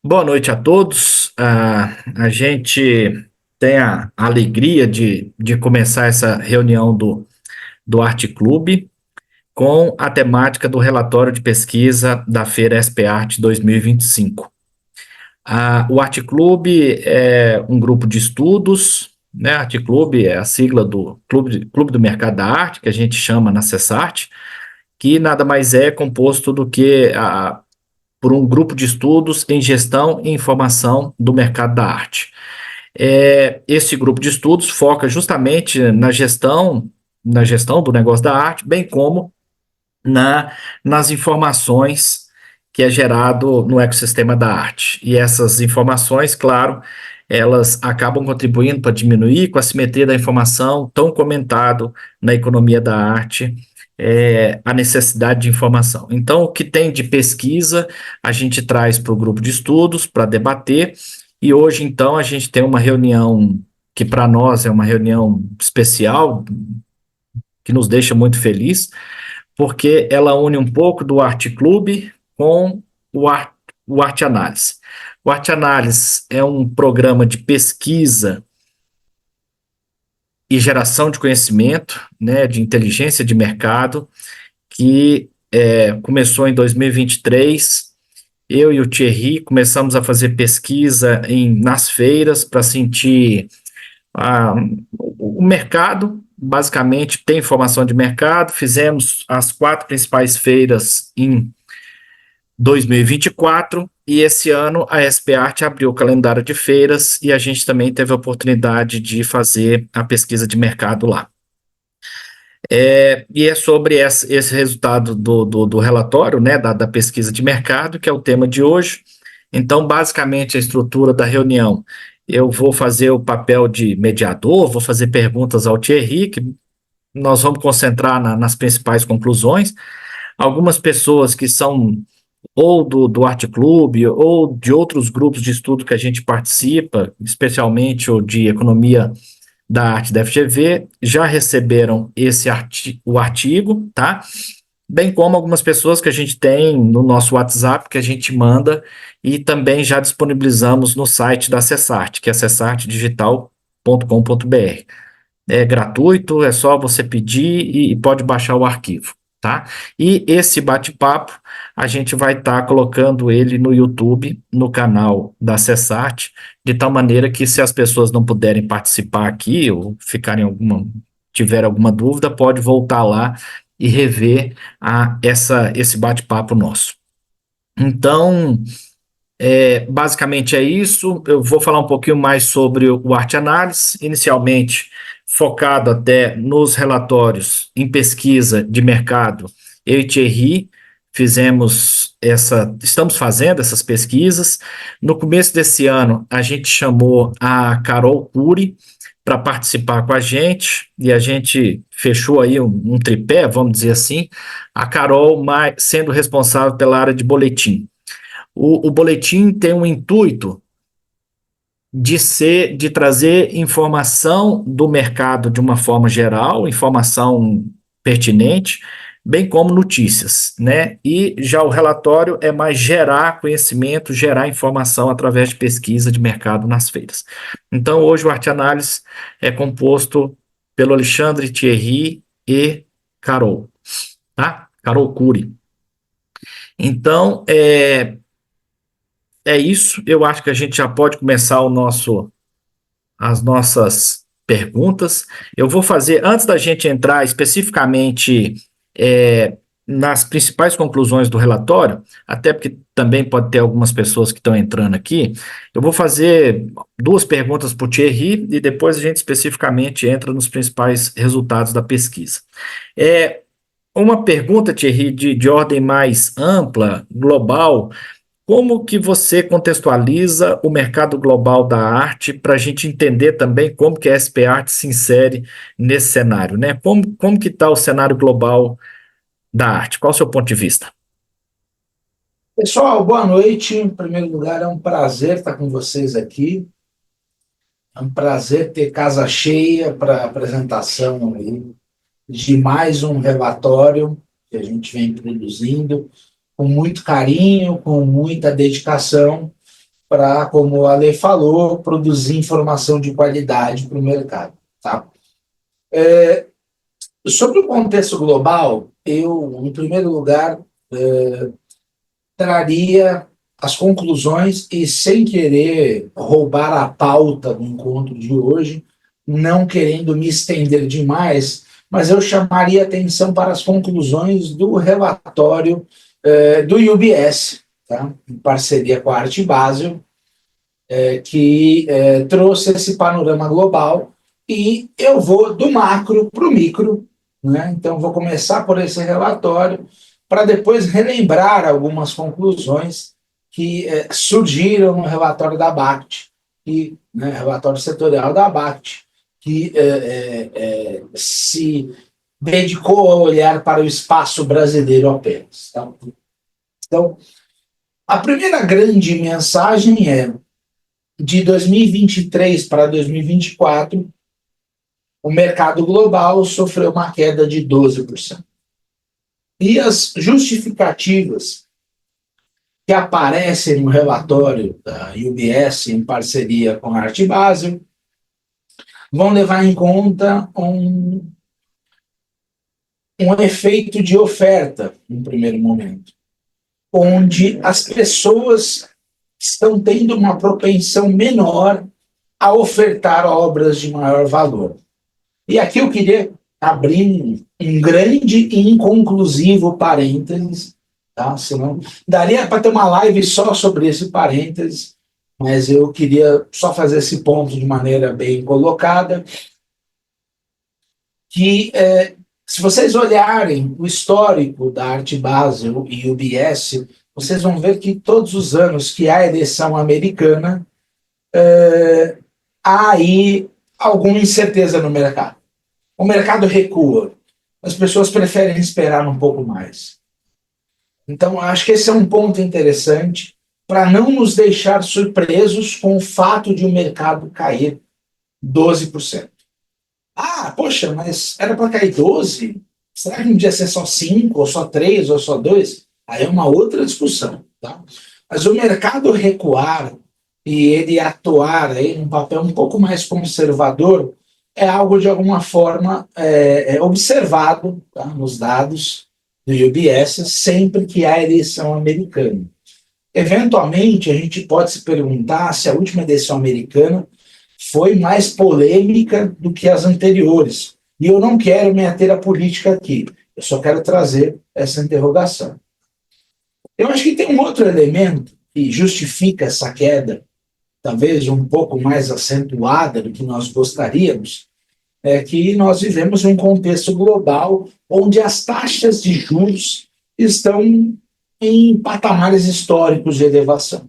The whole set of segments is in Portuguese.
Boa noite a todos. A gente tem a alegria de começar essa reunião do Arte Clube com a temática do relatório de pesquisa da Feira SP Arte 2025. O Arte Clube é um grupo de estudos, né? Arte Clube é a sigla do Clube do Mercado da Arte, que a gente chama na Cessarte, que nada mais é composto do que por um grupo de estudos em gestão e informação do mercado da arte. Esse grupo de estudos foca justamente na gestão do negócio da arte, bem como nas informações que é gerado no ecossistema da arte. E essas informações, claro, elas acabam contribuindo para diminuir com a assimetria da informação, tão comentado na economia da arte, a necessidade de informação. Então, o que tem de pesquisa, a gente traz para o grupo de estudos para debater, e hoje, então, a gente tem uma reunião que para nós é uma reunião especial, que nos deixa muito feliz, porque ela une um pouco do Arte Clube com o Arte Análise. O Arte Análise é um programa de pesquisa e geração de conhecimento, né, de inteligência de mercado, que começou em 2023. Eu e o Thierry começamos a fazer pesquisa nas feiras para sentir ah, o mercado, basicamente, tem informação de mercado. Fizemos as 4 principais feiras em 2024 e esse ano a SP Arte abriu o calendário de feiras e a gente também teve a oportunidade de fazer a pesquisa de mercado lá. E é sobre esse resultado do relatório, né, da pesquisa de mercado, que é o tema de hoje. Então, basicamente, a estrutura da reunião, eu vou fazer o papel de mediador, vou fazer perguntas ao Thierry, que nós vamos concentrar nas principais conclusões. Algumas pessoas que são ou do Arte Clube ou de outros grupos de estudo que a gente participa, especialmente o de economia da arte da FGV, já receberam o artigo, tá? Bem como algumas pessoas que a gente tem no nosso WhatsApp, que a gente manda, e também já disponibilizamos no site da Cessarte, que é cessartedigital.com.br. É gratuito, é só você pedir e pode baixar o arquivo, tá? E esse bate-papo, a gente vai estar colocando ele no YouTube, no canal da Cessart, de tal maneira que se as pessoas não puderem participar aqui ou tiver alguma dúvida, pode voltar lá e rever esse bate-papo nosso. Então, basicamente é isso. Eu vou falar um pouquinho mais sobre o Arte Análise, inicialmente focado até nos relatórios em pesquisa de mercado. Eu e Thierry estamos fazendo essas pesquisas. No começo desse ano, a gente chamou a Carol Cury para participar com a gente, e a gente fechou aí um tripé, vamos dizer assim, a Carol sendo responsável pela área de boletim. O boletim tem um intuito de trazer informação do mercado de uma forma geral, informação pertinente, bem como notícias, né? E já o relatório é mais gerar conhecimento, gerar informação através de pesquisa de mercado nas feiras. Então, hoje o Arte Análise é composto pelo Alexandre Thierry e Carol, tá? Carol Cury. Então, é isso. Eu acho que a gente já pode começar as nossas perguntas. Eu vou fazer, antes da gente entrar especificamente nas principais conclusões do relatório, até porque também pode ter algumas pessoas que estão entrando aqui, eu vou fazer 2 perguntas para o Thierry e depois a gente especificamente entra nos principais resultados da pesquisa. Uma pergunta, Thierry, de ordem mais ampla, global. Como que você contextualiza o mercado global da arte para a gente entender também como que a SP Art se insere nesse cenário, né? Como que está o cenário global da arte? Qual o seu ponto de vista? Pessoal, boa noite. Em primeiro lugar, é um prazer estar com vocês aqui. É um prazer ter casa cheia para a apresentação aí de mais um relatório que a gente vem produzindo com muito carinho, com muita dedicação. para, como a Ale falou, produzir informação de qualidade para o mercado. Tá? Sobre o contexto global, eu, em primeiro lugar, traria as conclusões e, sem querer roubar a pauta do encontro de hoje, não querendo me estender demais, mas eu chamaria atenção para as conclusões do relatório do UBS, tá? Em parceria com a Art Basel, que trouxe esse panorama global, e eu vou do macro para o micro, né? Então vou começar por esse relatório, para depois relembrar algumas conclusões que surgiram no relatório da BACT, relatório setorial da BACT, que se dedicou a olhar para o espaço brasileiro apenas. Tá? Então, a primeira grande mensagem é: de 2023 para 2024, o mercado global sofreu uma queda de 12%. E as justificativas que aparecem no relatório da UBS, em parceria com a Art Basel, vão levar em conta um efeito de oferta, no primeiro momento, onde as pessoas estão tendo uma propensão menor a ofertar obras de maior valor. E aqui eu queria abrir um grande e inconclusivo parênteses, tá? Senão daria para ter uma live só sobre esse parênteses, mas eu queria só fazer esse ponto de maneira bem colocada, que se vocês olharem o histórico da Art Basel e UBS, vocês vão ver que todos os anos que há eleição americana, há aí alguma incerteza no mercado. O mercado recua, as pessoas preferem esperar um pouco mais. Então, acho que esse é um ponto interessante para não nos deixar surpresos com o fato de o mercado cair 12%. Ah, poxa, mas era para cair 12%? Será que não podia ser só 5%, ou só 3%, ou só 2%? Aí é uma outra discussão. Tá? Mas o mercado recuar e ele atuar aí num papel um pouco mais conservador é algo, de alguma forma, observado, tá, nos dados do UBS, sempre que há eleição americana. Eventualmente, a gente pode se perguntar se a última eleição americana foi mais polêmica do que as anteriores. E eu não quero me ater à política aqui, eu só quero trazer essa interrogação. Eu acho que tem um outro elemento que justifica essa queda, talvez um pouco mais acentuada do que nós gostaríamos, é que nós vivemos um contexto global onde as taxas de juros estão em patamares históricos de elevação.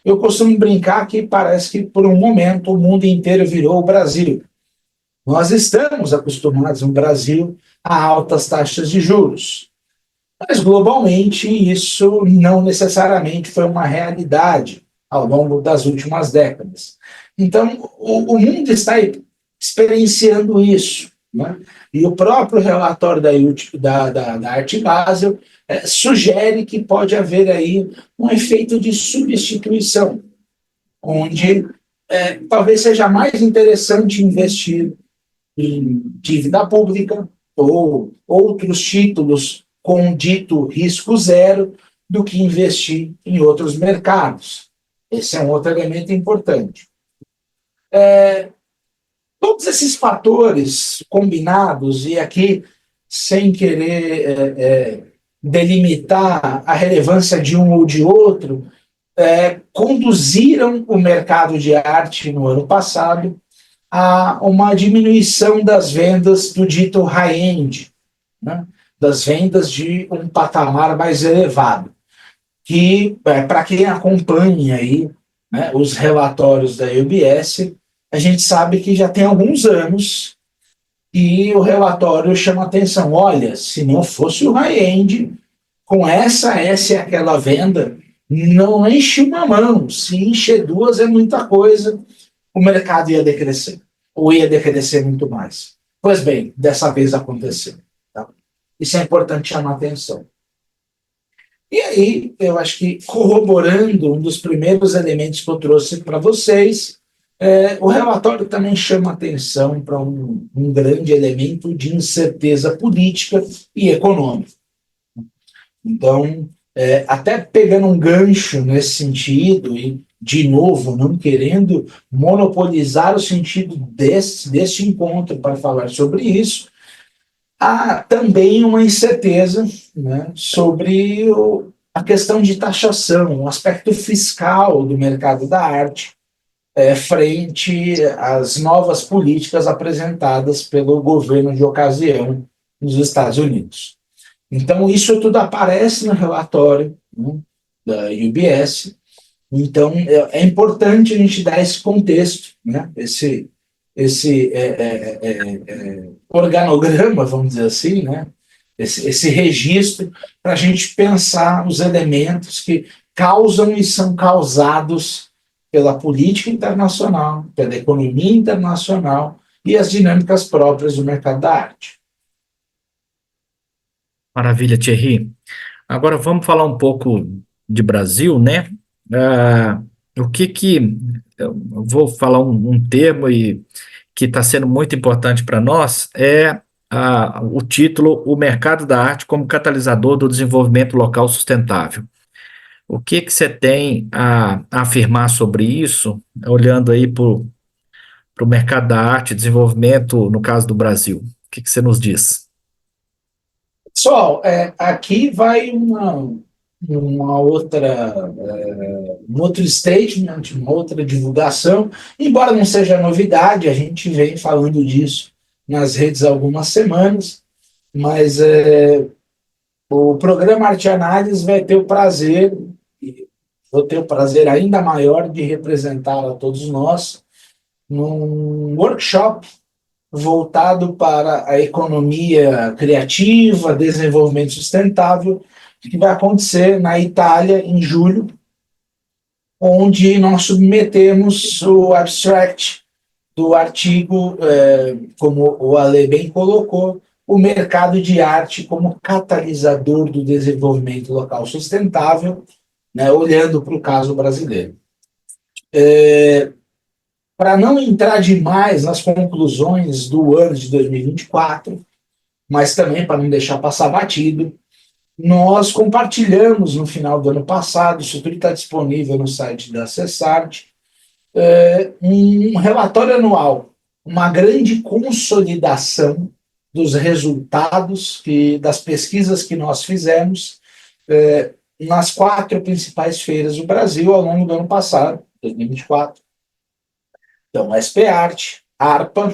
Eu costumo brincar que parece que, por um momento, o mundo inteiro virou o Brasil. Nós estamos acostumados no Brasil a altas taxas de juros, mas globalmente isso não necessariamente foi uma realidade ao longo das últimas décadas. Então, o mundo está experienciando isso, né? E o próprio relatório da Art Basel sugere que pode haver aí um efeito de substituição, onde talvez seja mais interessante investir em dívida pública ou outros títulos com dito risco zero do que investir em outros mercados. Esse é um outro elemento importante. Todos esses fatores combinados, e aqui sem querer delimitar a relevância de um ou de outro, conduziram o mercado de arte no ano passado a uma diminuição das vendas do dito high-end, né? Das vendas de um patamar mais elevado, que, para quem acompanha aí, né, os relatórios da UBS, a gente sabe que já tem alguns anos e o relatório chama atenção. Olha, se não fosse o high-end, com essa e aquela venda, não enche uma mão. Se encher duas é muita coisa, o mercado ia decrescer, ou ia decrescer muito mais. Pois bem, dessa vez aconteceu. Tá? Isso é importante chamar atenção. E aí, eu acho que corroborando um dos primeiros elementos que eu trouxe para vocês, o relatório também chama atenção para um grande elemento de incerteza política e econômica. Então, até pegando um gancho nesse sentido, e, de novo, não querendo monopolizar o sentido deste encontro para falar sobre isso, há também uma incerteza, né, sobre a questão de taxação, o aspecto fiscal do mercado da arte, frente às novas políticas apresentadas pelo governo de ocasião nos Estados Unidos. Então, isso tudo aparece no relatório, né, da UBS. Então, importante a gente dar esse contexto, né, esse organograma, vamos dizer assim, né, esse registro, para a gente pensar os elementos que causam e são causados pela política internacional, pela economia internacional e as dinâmicas próprias do mercado da arte. Maravilha, Thierry. Agora vamos falar um pouco de Brasil, né? Ah, o que que eu vou falar um termo e que está sendo muito importante para nós é o título O Mercado da Arte como Catalisador do Desenvolvimento Local Sustentável. O que que você tem a afirmar sobre isso, olhando aí para o mercado da arte, desenvolvimento, no caso do Brasil? O que que você nos diz? Pessoal, aqui vai uma outra, um outro statement, uma outra divulgação, embora não seja novidade, a gente vem falando disso nas redes há algumas semanas, mas o programa Arte Análise vai ter o prazer, e vou ter o prazer ainda maior de representar a todos nós num workshop voltado para a economia criativa, desenvolvimento sustentável, que vai acontecer na Itália em julho, onde nós submetemos o abstract do artigo, como o Ale bem colocou, o mercado de arte como catalisador do desenvolvimento local sustentável, né, olhando para o caso brasileiro. Para não entrar demais nas conclusões do ano de 2024, mas também para não deixar passar batido, nós compartilhamos no final do ano passado, isso tudo está disponível no site da Cessart, um relatório anual, uma grande consolidação dos resultados das pesquisas que nós fizemos nas 4 principais feiras do Brasil ao longo do ano passado, 2024. Então, SP Arte, ARPA,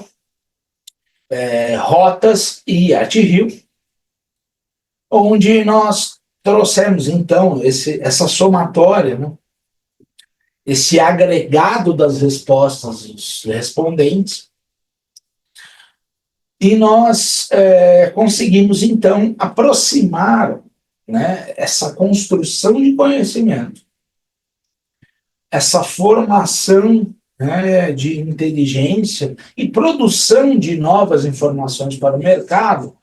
Rotas e Arte Rio, onde nós trouxemos, então, essa somatória, né, esse agregado das respostas dos respondentes, e nós conseguimos, então, aproximar, né, essa construção de conhecimento, essa formação, né, de inteligência e produção de novas informações para o mercado,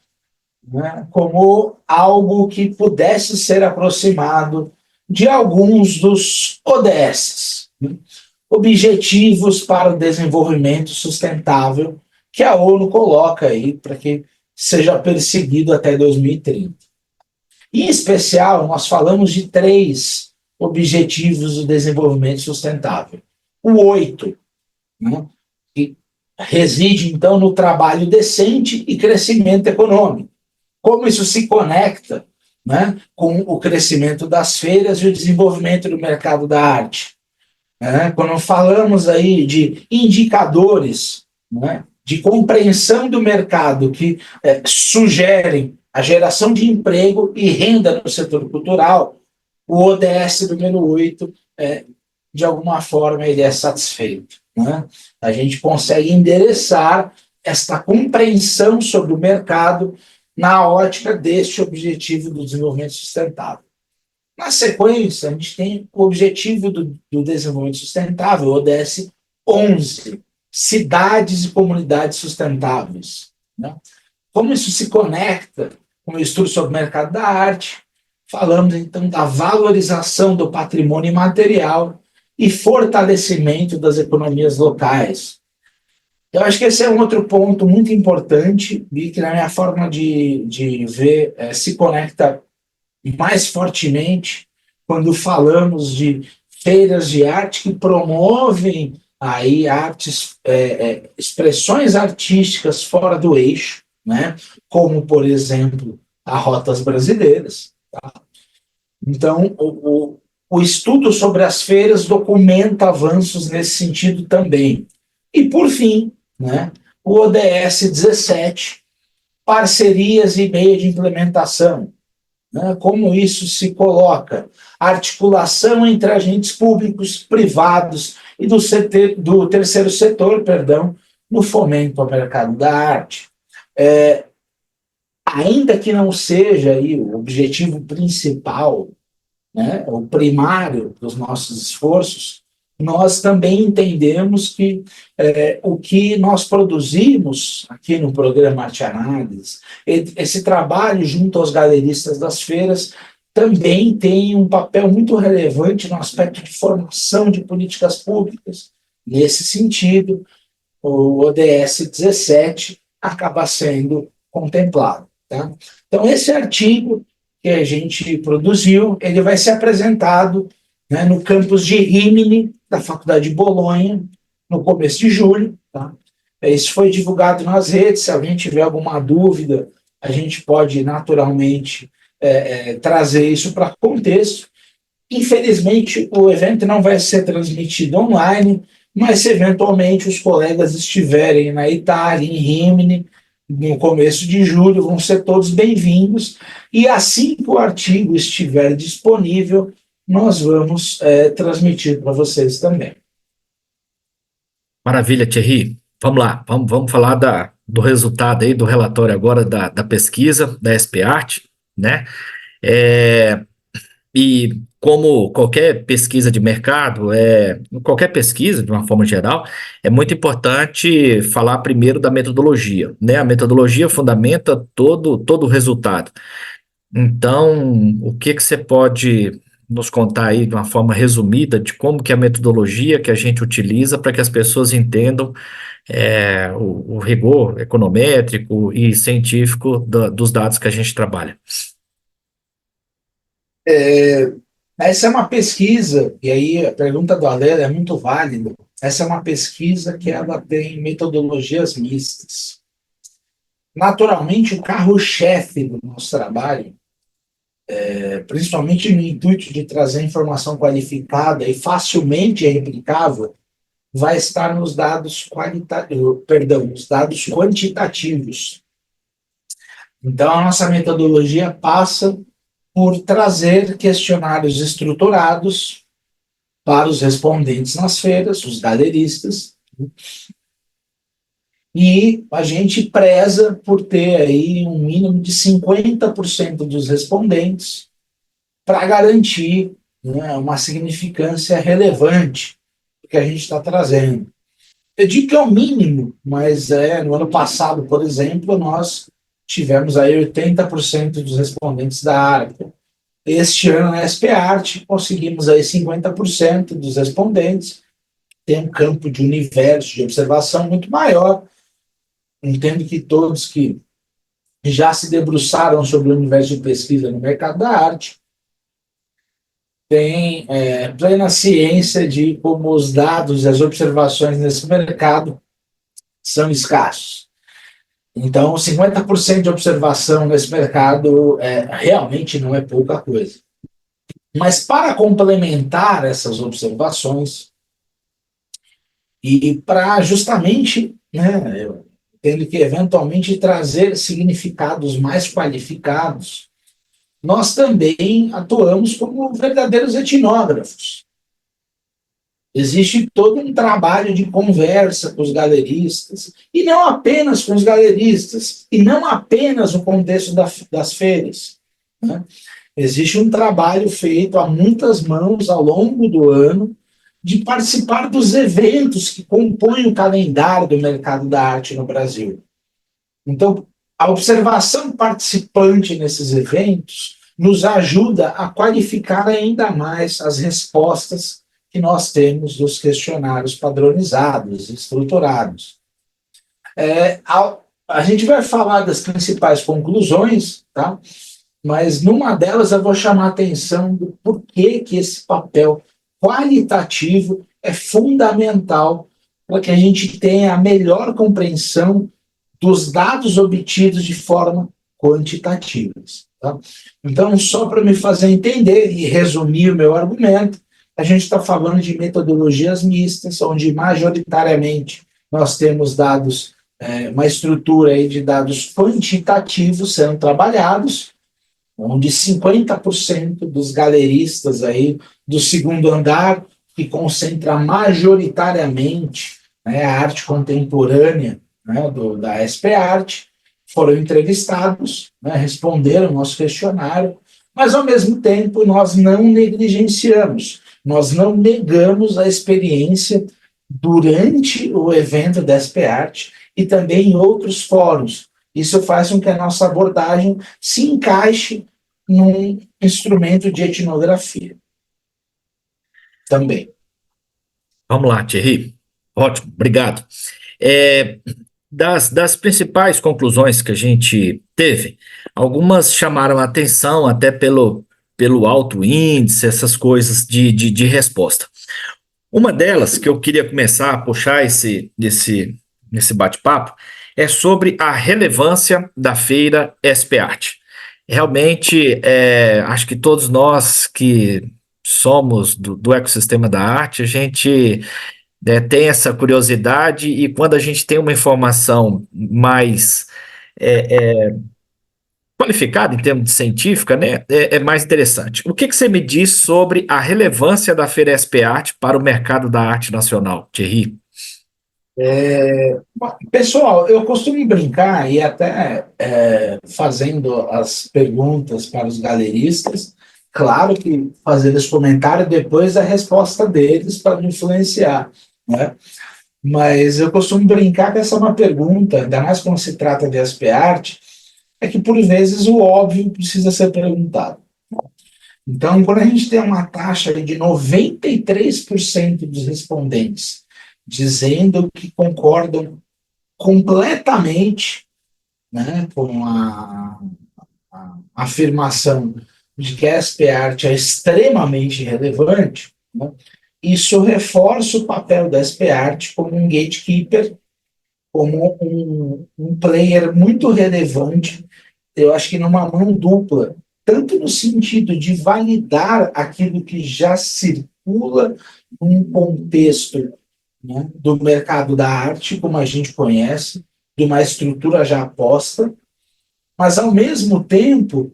né, como algo que pudesse ser aproximado de alguns dos ODS, né, Objetivos para o Desenvolvimento Sustentável, que a ONU coloca aí para que seja perseguido até 2030. Em especial, nós falamos de 3 Objetivos do Desenvolvimento Sustentável. O 8, né, que reside, então, no trabalho decente e crescimento econômico. Como isso se conecta, né, com o crescimento das feiras e o desenvolvimento do mercado da arte. Quando falamos aí de indicadores, né, de compreensão do mercado que sugerem a geração de emprego e renda no setor cultural, o ODS número 8, de alguma forma, ele é satisfeito, né? A gente consegue endereçar esta compreensão sobre o mercado na ótica deste objetivo do desenvolvimento sustentável. Na sequência, a gente tem o objetivo do desenvolvimento sustentável, o ODS 11, cidades e comunidades sustentáveis, né? Como isso se conecta com o estudo sobre o mercado da arte, falamos então da valorização do patrimônio imaterial e fortalecimento das economias locais. Eu acho que esse é um outro ponto muito importante e que, na minha forma de ver, se conecta mais fortemente quando falamos de feiras de arte que promovem aí artes, expressões artísticas fora do eixo, né? Como, por exemplo, a Rotas Brasileiras. Tá? Então, o estudo sobre as feiras documenta avanços nesse sentido também. E, por fim, né, o ODS 17, parcerias e meio de implementação. Né, como isso se coloca? Articulação entre agentes públicos, privados e do terceiro setor, perdão, no fomento ao mercado da arte. Ainda que não seja aí o objetivo principal, né, o primário dos nossos esforços, nós também entendemos que o que nós produzimos aqui no programa Arte Análise, esse trabalho junto aos galeristas das feiras, também tem um papel muito relevante no aspecto de formação de políticas públicas. Nesse sentido, o ODS 17 acaba sendo contemplado. Tá? Então, esse artigo que a gente produziu, ele vai ser apresentado, né, no campus de Rimini, da Faculdade de Bolonha, no começo de julho. Tá? Isso foi divulgado nas redes. Se alguém tiver alguma dúvida, a gente pode naturalmente trazer isso para contexto. Infelizmente, o evento não vai ser transmitido online, mas se eventualmente os colegas estiverem na Itália, em Rimini, no começo de julho, vão ser todos bem-vindos. E assim que o artigo estiver disponível, nós vamos transmitir para vocês também. Maravilha, Thierry. Vamos lá, vamos falar do resultado aí, do relatório agora da pesquisa da SP-Art, né? É, e como qualquer pesquisa de mercado, qualquer pesquisa, de uma forma geral, é muito importante falar primeiro da metodologia, né? A metodologia fundamenta todo o resultado. Então, o que você pode nos contar aí de uma forma resumida de como que é a metodologia que a gente utiliza para que as pessoas entendam o rigor econométrico e científico dos dados que a gente trabalha? Essa é uma pesquisa, e aí a pergunta do Alê é muito válida. Essa é uma pesquisa que ela tem metodologias mistas. Naturalmente, o carro-chefe do nosso trabalho, principalmente no intuito de trazer informação qualificada e facilmente replicável, vai estar nos dados nos dados quantitativos. Então, a nossa metodologia passa por trazer questionários estruturados para os respondentes nas feiras, os galeristas, e a gente preza por ter aí um mínimo de 50% dos respondentes para garantir, né, uma significância relevante que a gente está trazendo. Eu digo que é o mínimo, mas no ano passado, por exemplo, nós tivemos aí 80% dos respondentes da área. Este ano, na SP-Art, conseguimos aí 50% dos respondentes. Tem um campo de universo de observação muito maior. Entendo que todos que já se debruçaram sobre o universo de pesquisa no mercado da arte têm plena ciência de como os dados e as observações nesse mercado são escassos. Então, 50% de observação nesse mercado realmente não é pouca coisa. Mas para complementar essas observações e para justamente, né, tendo que eventualmente trazer significados mais qualificados, nós também atuamos como verdadeiros etnógrafos. Existe todo um trabalho de conversa com os galeristas, e não apenas com os galeristas, e não apenas no contexto das feiras. Né? Existe um trabalho feito a muitas mãos ao longo do ano de participar dos eventos que compõem o calendário do mercado da arte no Brasil. Então, a observação participante nesses eventos nos ajuda a qualificar ainda mais as respostas que nós temos dos questionários padronizados, estruturados. A gente vai falar das principais conclusões, tá? Mas numa delas eu vou chamar a atenção do porquê que esse papel qualitativo é fundamental para que a gente tenha a melhor compreensão dos dados obtidos de forma quantitativa. Tá? Então, só para me fazer entender e resumir o meu argumento, a gente está falando de metodologias mistas, onde majoritariamente nós temos dados, uma estrutura aí de dados quantitativos sendo trabalhados, onde 50% dos galeristas aí do segundo andar, que concentra majoritariamente, né, a arte contemporânea, né, da SP Arte, foram entrevistados, né, responderam ao nosso questionário, mas ao mesmo tempo nós não negligenciamos, nós não negamos a experiência durante o evento da SP Arte e também em outros fóruns. Isso faz com que a nossa abordagem se encaixe num instrumento de etnografia também. Vamos lá, Thierry. Ótimo, obrigado. É, das principais conclusões que a gente teve, algumas chamaram a atenção até pelo alto índice, essas coisas de resposta. Uma delas, que eu queria começar a puxar nesse bate-papo, é sobre a relevância da feira SP Arte. Realmente, acho que todos nós que somos do ecossistema da arte, a gente tem essa curiosidade e quando a gente tem uma informação mais qualificada em termos de científica, né, é mais interessante. O que você me diz sobre a relevância da Feira SP Arte para o mercado da arte nacional, Thierry? Pessoal, eu costumo brincar e até fazendo as perguntas para os galeristas, claro que fazendo esse comentário depois da resposta deles para não influenciar, né? Mas eu costumo brincar que essa é uma pergunta, ainda mais quando se trata de SP Arte, é que por vezes o óbvio precisa ser perguntado. Então, quando a gente tem uma taxa de 93% dos respondentes dizendo que concordam completamente, né, com a afirmação de que a SP Arte é extremamente relevante, né, isso reforça o papel da SP Arte como um gatekeeper, como um player muito relevante, eu acho que numa mão dupla, tanto no sentido de validar aquilo que já circula num contexto, né, do mercado da arte, como a gente conhece, de uma estrutura já posta, mas, ao mesmo tempo,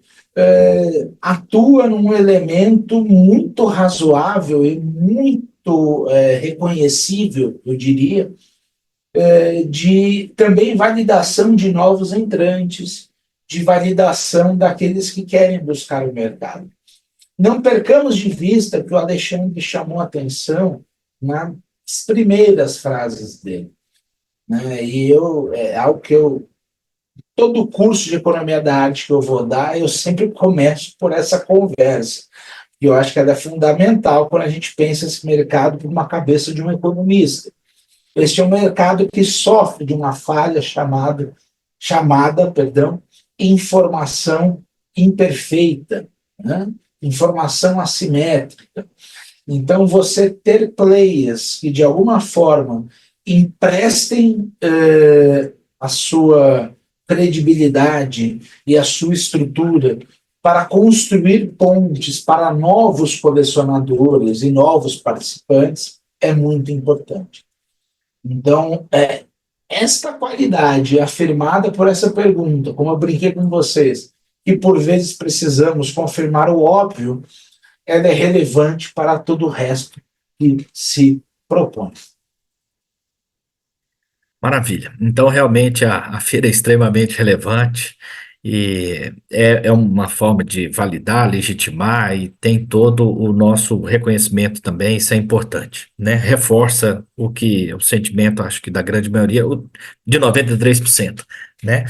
atua num elemento muito razoável e muito reconhecível, eu diria, de também validação de novos entrantes, de validação daqueles que querem buscar o mercado. Não percamos de vista que o Alexandre chamou a atenção nas primeiras frases dele, né? E é algo que todo curso de economia da arte que eu vou dar, eu sempre começo por essa conversa. E eu acho que ela é fundamental quando a gente pensa esse mercado por uma cabeça de um economista. Este é um mercado que sofre de uma falha chamada informação imperfeita, né? Informação assimétrica. Então, você ter players que, de alguma forma, emprestem a sua credibilidade e a sua estrutura para construir pontes para novos colecionadores e novos participantes é muito importante. Então, esta qualidade afirmada por essa pergunta, como eu brinquei com vocês, e por vezes precisamos confirmar o óbvio, ela é relevante para todo o resto que se propõe. Maravilha. Então, realmente, a feira é extremamente relevante e é uma forma de validar, legitimar e tem todo o nosso reconhecimento também, isso é importante, né? Reforça o sentimento, acho que da grande maioria, de 93%, né?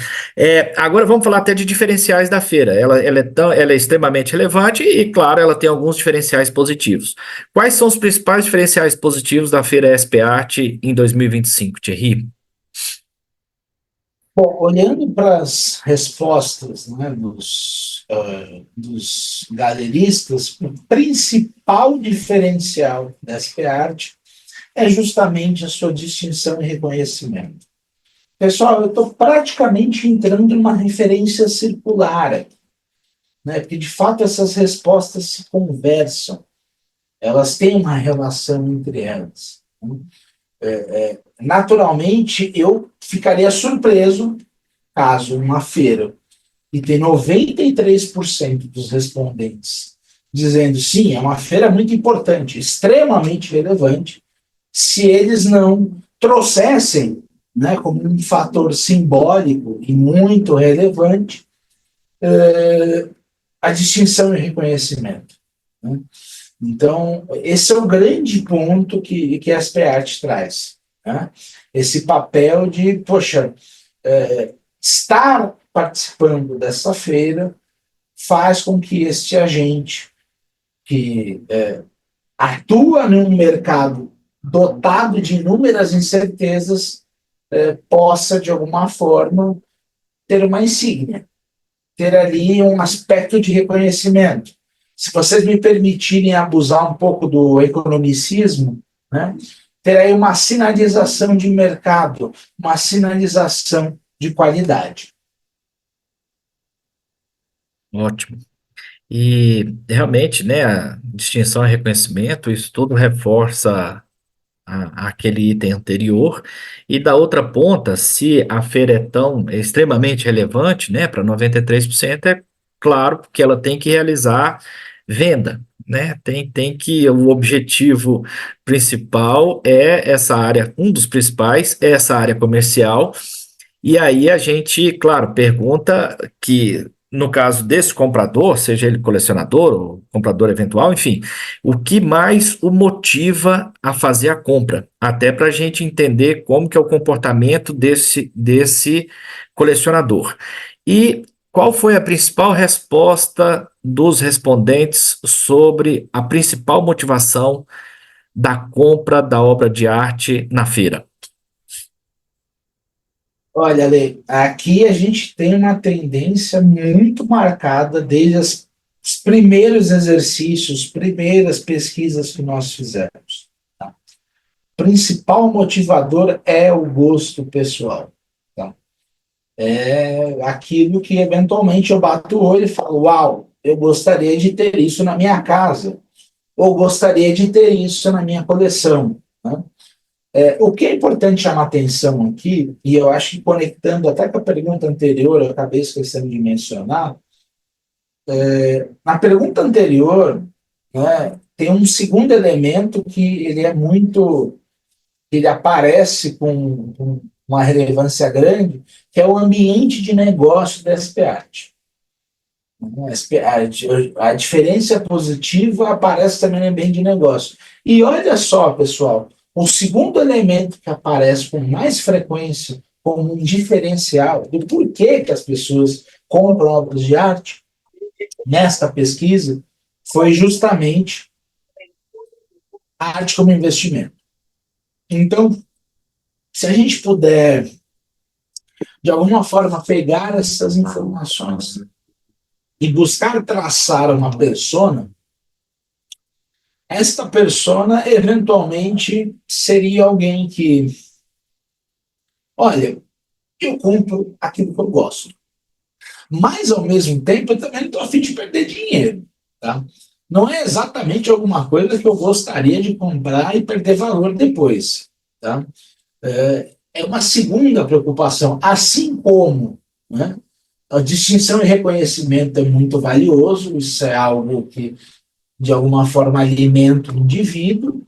Agora vamos falar até de diferenciais da feira. Ela é extremamente relevante e, claro, ela tem alguns diferenciais positivos. Quais são os principais diferenciais positivos da feira SP Art em 2025, Thierry? Bom, olhando para as respostas, né, dos galeristas, o principal diferencial da SP-Art é justamente a sua distinção e reconhecimento. Pessoal, eu estou praticamente entrando numa referência circular aqui, né, porque de fato essas respostas se conversam, elas têm uma relação entre elas. Naturalmente, eu ficaria surpreso caso uma feira e tem 93% dos respondentes dizendo sim, é uma feira muito importante, extremamente relevante, se eles não trouxessem, né, como um fator simbólico e muito relevante, a distinção e reconhecimento. Né? Então, esse é o grande ponto que a SPArt traz. Né? Esse papel de, poxa, estar participando dessa feira faz com que este agente que atua num mercado dotado de inúmeras incertezas possa, de alguma forma, ter uma insígnia, ter ali um aspecto de reconhecimento. Se vocês me permitirem abusar um pouco do economicismo, né, ter aí uma sinalização de mercado, uma sinalização de qualidade. Ótimo. E realmente, né, a distinção e reconhecimento, isso tudo reforça aquele item anterior. E da outra ponta, se a feira é extremamente relevante, né, para 93%, é claro que ela tem que realizar venda, né? O objetivo principal é essa área, um dos principais é essa área comercial. E aí a gente, claro, pergunta que, no caso desse comprador, seja ele colecionador ou comprador eventual, enfim, o que mais o motiva a fazer a compra? Até para a gente entender como que é o comportamento desse colecionador. E qual foi a principal resposta dos respondentes sobre a principal motivação da compra da obra de arte na feira? Olha, Ale, aqui a gente tem uma tendência muito marcada desde os primeiros exercícios, primeiras pesquisas que nós fizemos. Tá? O principal motivador é o gosto pessoal. Tá? É aquilo que eventualmente eu bato o olho e falo: uau, eu gostaria de ter isso na minha casa, ou gostaria de ter isso na minha coleção. Né? O que é importante chamar atenção aqui, e eu acho que conectando até com a pergunta anterior, eu acabei esquecendo de mencionar, na pergunta anterior, né, tem um segundo elemento que ele é muito, ele aparece com uma relevância grande, que é o ambiente de negócio da SPArt. A diferença positiva aparece também no ambiente de negócio. E olha só, pessoal, o segundo elemento que aparece com mais frequência como um diferencial do porquê que as pessoas compram obras de arte nesta pesquisa foi justamente a arte como investimento. Então, se a gente puder, de alguma forma, pegar essas informações e buscar traçar uma persona, esta persona eventualmente seria alguém que, olha, eu compro aquilo que eu gosto, mas ao mesmo tempo eu também não estou a fim de perder dinheiro, tá? Não é exatamente alguma coisa que eu gostaria de comprar e perder valor depois, tá? É uma segunda preocupação, assim como, né, a distinção e reconhecimento é muito valioso, isso é algo que de alguma forma alimenta o indivíduo,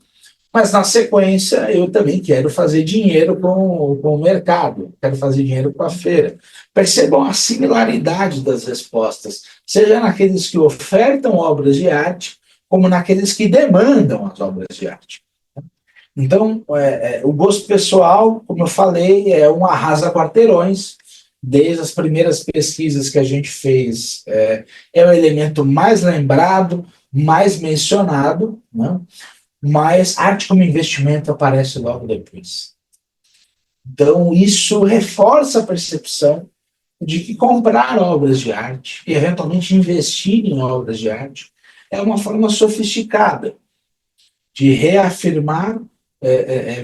mas na sequência eu também quero fazer dinheiro com o mercado, quero fazer dinheiro com a feira. Percebam a similaridade das respostas, seja naqueles que ofertam obras de arte, como naqueles que demandam as obras de arte. Então, o gosto pessoal, como eu falei, é um arrasa-quarteirões, desde as primeiras pesquisas que a gente fez, é o elemento mais lembrado, mais mencionado, né? Mas arte como investimento aparece logo depois. Então, isso reforça a percepção de que comprar obras de arte e, eventualmente, investir em obras de arte é uma forma sofisticada de reafirmar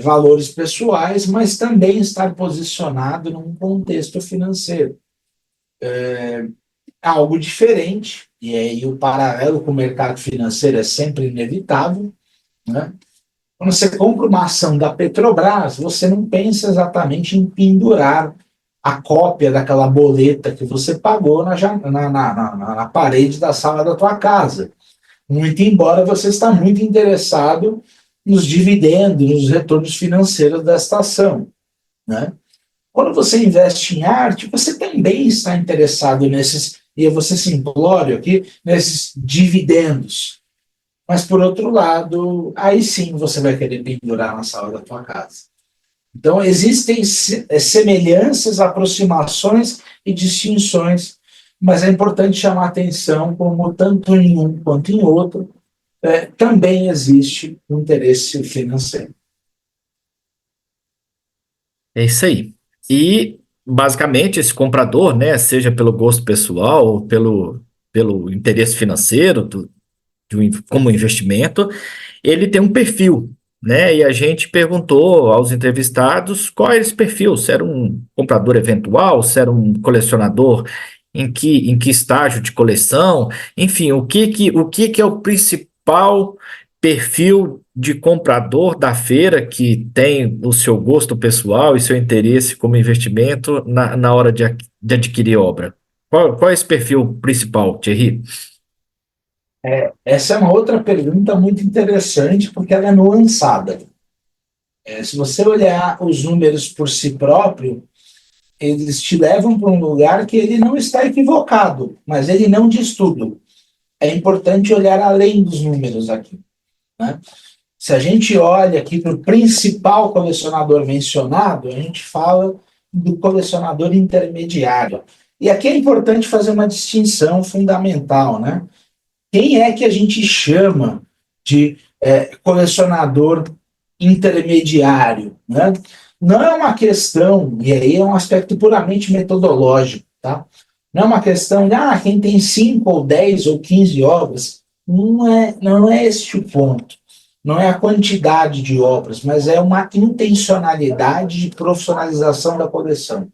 valores pessoais, mas também estar posicionado num contexto financeiro. Algo diferente, e aí o paralelo com o mercado financeiro é sempre inevitável, né? Quando você compra uma ação da Petrobras, você não pensa exatamente em pendurar a cópia daquela boleta que você pagou na parede da sala da tua casa. Muito embora você está muito interessado nos dividendos, nos retornos financeiros desta ação, né? Quando você investe em arte, você também está interessado nesses, e eu vou ser simplório aqui, nesses dividendos. Mas, por outro lado, aí sim você vai querer pendurar na sala da tua casa. Então, existem semelhanças, aproximações e distinções, mas é importante chamar a atenção como tanto em um quanto em outro, também existe um interesse financeiro. É isso aí. E, basicamente, esse comprador, né, seja pelo gosto pessoal ou pelo interesse financeiro, como investimento, ele tem um perfil, né? E a gente perguntou aos entrevistados qual é esse perfil, se era um comprador eventual, se era um colecionador, em que estágio de coleção, enfim, o que que é o principal perfil de comprador da feira que tem o seu gosto pessoal e seu interesse como investimento na hora de adquirir obra. Qual é esse perfil principal, Thierry? Essa é uma outra pergunta muito interessante, porque ela é nuançada. Se você olhar os números por si próprio, eles te levam para um lugar que ele não está equivocado, mas ele não diz tudo. É importante olhar além dos números aqui, né? Se a gente olha aqui para o principal colecionador mencionado, a gente fala do colecionador intermediário. E aqui é importante fazer uma distinção fundamental, né? Quem é que a gente chama de colecionador intermediário, né? Não é uma questão, e aí é um aspecto puramente metodológico, tá? Não é uma questão de, quem tem 5 ou 10 ou 15 obras. Não é esse o ponto. Não é a quantidade de obras, mas é uma intencionalidade de profissionalização da coleção.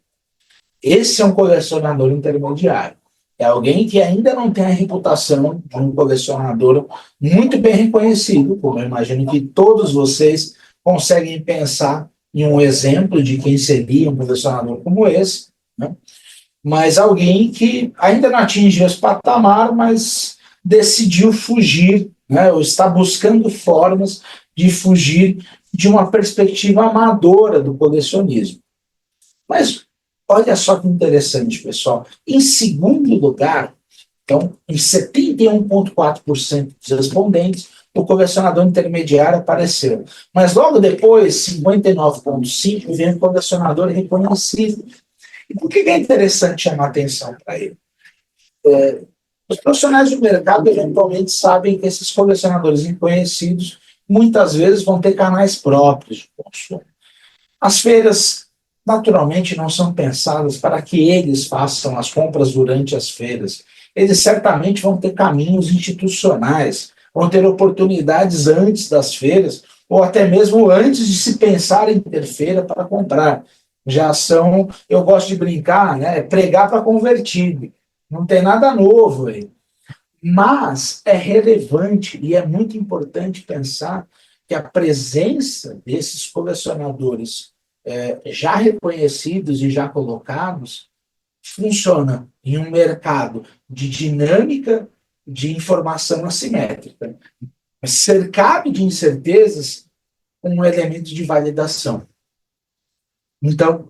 Esse é um colecionador intermediário. É alguém que ainda não tem a reputação de um colecionador muito bem reconhecido, como eu imagino que todos vocês conseguem pensar em um exemplo de quem seria um colecionador como esse, né? Mas alguém que ainda não atingiu esse patamar, mas decidiu fugir, né? Ou está buscando formas de fugir de uma perspectiva amadora do colecionismo. Mas olha só que interessante, pessoal. Em segundo lugar, então, em 71,4% dos respondentes, o colecionador intermediário apareceu. Mas logo depois, 59,5% vem o colecionador reconhecido. E por que é interessante chamar atenção para ele? Os profissionais do mercado eventualmente sabem que esses colecionadores reconhecidos muitas vezes vão ter canais próprios de consumo. As feiras, naturalmente, não são pensadas para que eles façam as compras durante as feiras. Eles certamente vão ter caminhos institucionais, vão ter oportunidades antes das feiras, ou até mesmo antes de se pensar em ter feira para comprar. Já são, eu gosto de brincar, né, pregar para convertido. Não tem nada novo aí. Mas é relevante e é muito importante pensar que a presença desses colecionadores já reconhecidos e já colocados funciona em um mercado de dinâmica de informação assimétrica, cercado de incertezas com um elemento de validação. Então,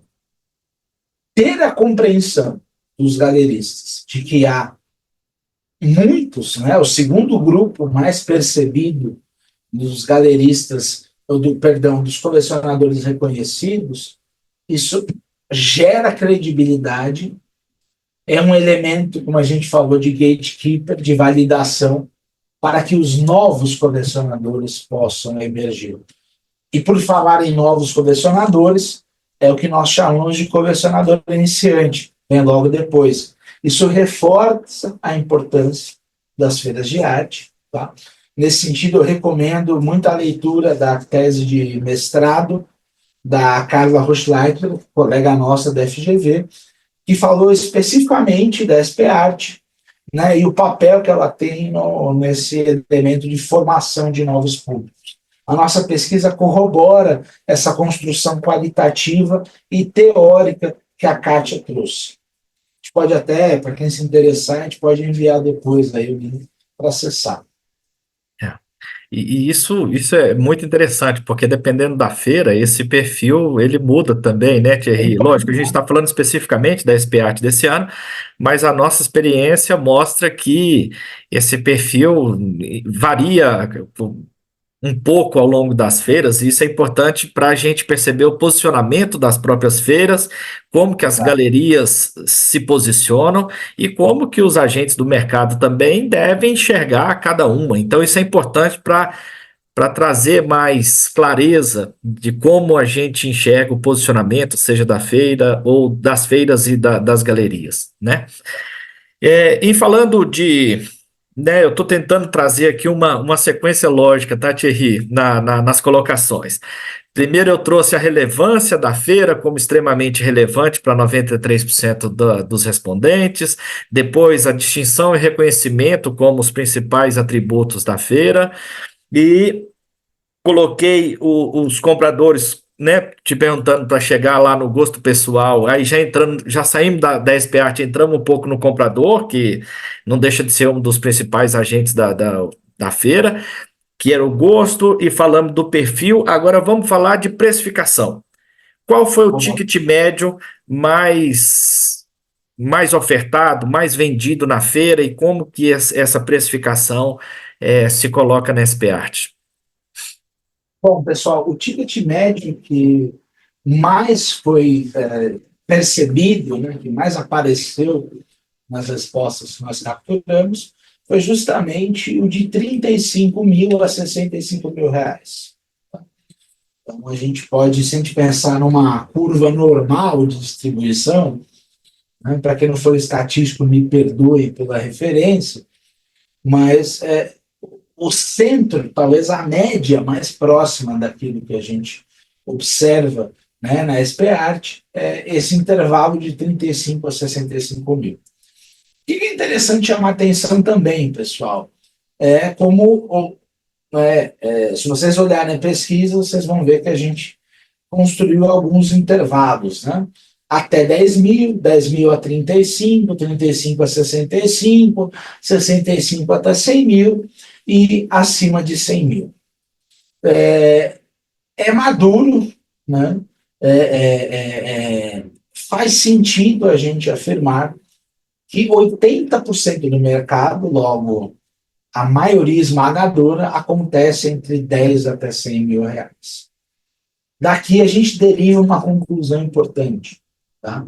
ter a compreensão dos galeristas de que há muitos, né, o segundo grupo mais percebido dos galeristas, dos colecionadores reconhecidos, isso gera credibilidade, é um elemento, como a gente falou, de gatekeeper, de validação, para que os novos colecionadores possam emergir. E por falar em novos colecionadores, é o que nós chamamos de colecionador iniciante, vem logo depois. Isso reforça a importância das feiras de arte. Tá? Nesse sentido, eu recomendo muita leitura da tese de mestrado da Carla Rochleitner, colega nossa da FGV, que falou especificamente da SP Arte, né, e o papel que ela tem nesse elemento de formação de novos públicos. A nossa pesquisa corrobora essa construção qualitativa e teórica que a Kátia trouxe. A gente pode até, para quem se interessar, a gente pode enviar depois aí o link para acessar. E isso é muito interessante, porque dependendo da feira, esse perfil ele muda também, né, Thierry? Lógico, a gente está falando especificamente da SP Art desse ano, mas a nossa experiência mostra que esse perfil varia um pouco ao longo das feiras, e isso é importante para a gente perceber o posicionamento das próprias feiras, como que as Exato. galerias se posicionam e como que os agentes do mercado também devem enxergar cada uma. Então, isso é importante para trazer mais clareza de como a gente enxerga o posicionamento, seja da feira ou das feiras e das galerias, né? E falando né, eu estou tentando trazer aqui uma sequência lógica, tá, Thierry, nas colocações. Primeiro, eu trouxe a relevância da feira como extremamente relevante para 93% dos respondentes. Depois, a distinção e reconhecimento como os principais atributos da feira. E coloquei os compradores, né, te perguntando para chegar lá no gosto pessoal, aí já entrando, já saímos da SP Art, entramos um pouco no comprador, que não deixa de ser um dos principais agentes da feira, que era o gosto, e falamos do perfil. Agora vamos falar de precificação. Qual foi o ticket médio mais ofertado, mais vendido na feira, e como que essa precificação se coloca na SP Art? Bom, pessoal, o ticket médio que mais foi percebido, né, que mais apareceu nas respostas que nós capturamos, foi justamente o de 35 mil a 65 mil reais. Então, a gente pode sempre pensar numa curva normal de distribuição, né, para quem não for estatístico, me perdoe pela referência, mas o centro, talvez a média mais próxima daquilo que a gente observa, né, na SP Art, é esse intervalo de 35 a 65 mil. O que é interessante chamar atenção também, pessoal, é como, se vocês olharem a pesquisa, vocês vão ver que a gente construiu alguns intervalos, né? Até 10 mil a 35, 35 a 65, 65 até 100 mil e acima de 100 mil. É maduro, né? Faz sentido a gente afirmar que 80% do mercado, logo a maioria esmagadora, acontece entre 10 até 100 mil reais. Daqui a gente deriva uma conclusão importante. Tá?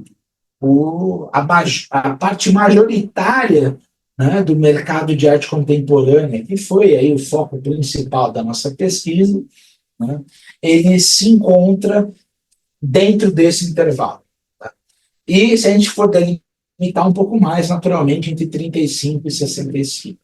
A parte majoritária, né, do mercado de arte contemporânea, que foi aí o foco principal da nossa pesquisa, né, ele se encontra dentro desse intervalo. Tá? E se a gente for delimitar um pouco mais, naturalmente, entre 35 e 65.